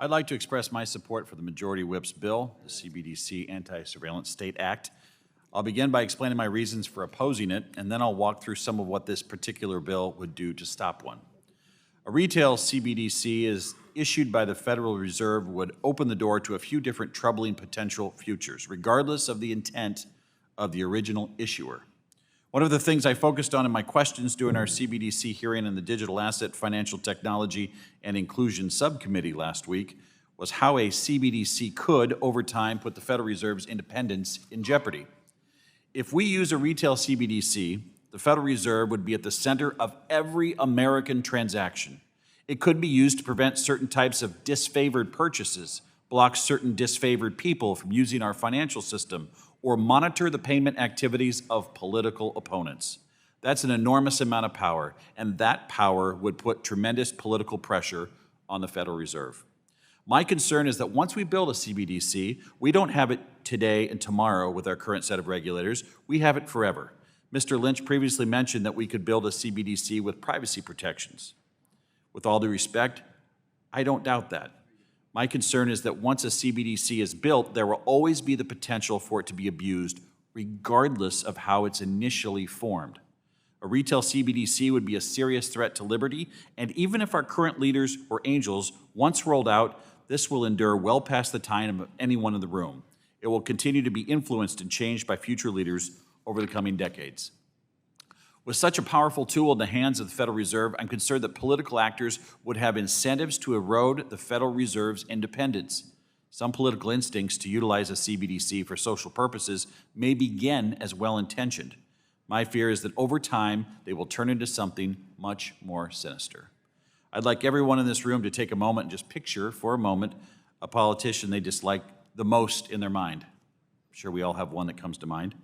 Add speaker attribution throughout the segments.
Speaker 1: I'd like to express my support for the Majority Whip's bill, the CBDC Anti-Surveillance State Act. I'll begin by explaining my reasons for opposing it, and then I'll walk through some of what this particular bill would do to stop one. A retail CBDC is issued by the Federal Reserve would open the door to a few different troubling potential futures, regardless of the intent of the original issuer. One of the things I focused on in my questions during our CBDC hearing in the Digital Asset, Financial Technology, and Inclusion Subcommittee last week was how a CBDC could, over time, put the Federal Reserve's independence in jeopardy. If we use a retail CBDC, the Federal Reserve would be at the center of every American transaction. It could be used to prevent certain types of disfavored purchases, block certain disfavored people from using our financial system, or monitor the payment activities of political opponents. That's an enormous amount of power, and that power would put tremendous political pressure on the Federal Reserve. My concern is that once we build a CBDC, we don't have it today and tomorrow with our current set of regulators, we have it forever. Mr. Lynch previously mentioned that we could build a CBDC with privacy protections. With all due respect, I don't doubt that. My concern is that once a CBDC is built, there will always be the potential for it to be abused, regardless of how it's initially formed. A retail CBDC would be a serious threat to liberty, and even if our current leaders were angels, once rolled out, this will endure well past the time of anyone in the room. It will continue to be influenced and changed by future leaders over the coming decades. With such a powerful tool in the hands of the Federal Reserve, I'm concerned that political actors would have incentives to erode the Federal Reserve's independence. Some political instincts to utilize a CBDC for social purposes may begin as well-intentioned. My fear is that over time, they will turn into something much more sinister. I'd like everyone in this room to take a moment and just picture for a moment a politician they dislike the most in their mind. I'm sure we all have one that comes to mind.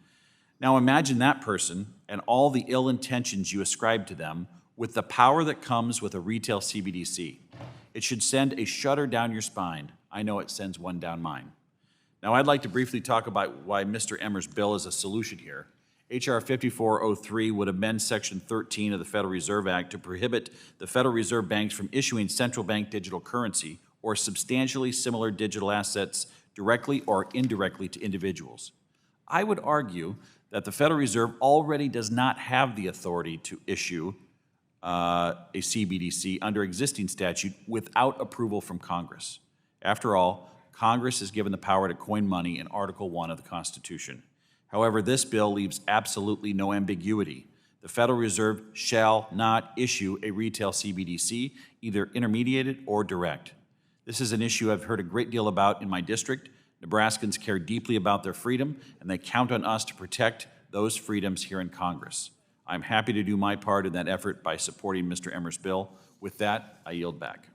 Speaker 1: Now imagine that person and all the ill intentions you ascribe to them with the power that comes with a retail CBDC. It should send a shudder down your spine. I know it sends one down mine. Now I'd like to briefly talk about why Mr. Emmer's bill is a solution here. H.R. 5403 would amend Section 13 of the Federal Reserve Act to prohibit the Federal Reserve banks from issuing central bank digital currency or substantially similar digital assets directly or indirectly to individuals. I would argue that the Federal Reserve already does not have the authority to issue a CBDC under existing statute without approval from Congress. After all, Congress is given the power to coin money in Article 1 of the Constitution. However, this bill leaves absolutely no ambiguity. The Federal Reserve shall not issue a retail CBDC, either intermediated or direct. This is an issue I've heard a great deal about in my district. Nebraskans care deeply about their freedom, and they count on us to protect those freedoms here in Congress. I'm happy to do my part in that effort by supporting Mr. Emmer's bill. With that, I yield back.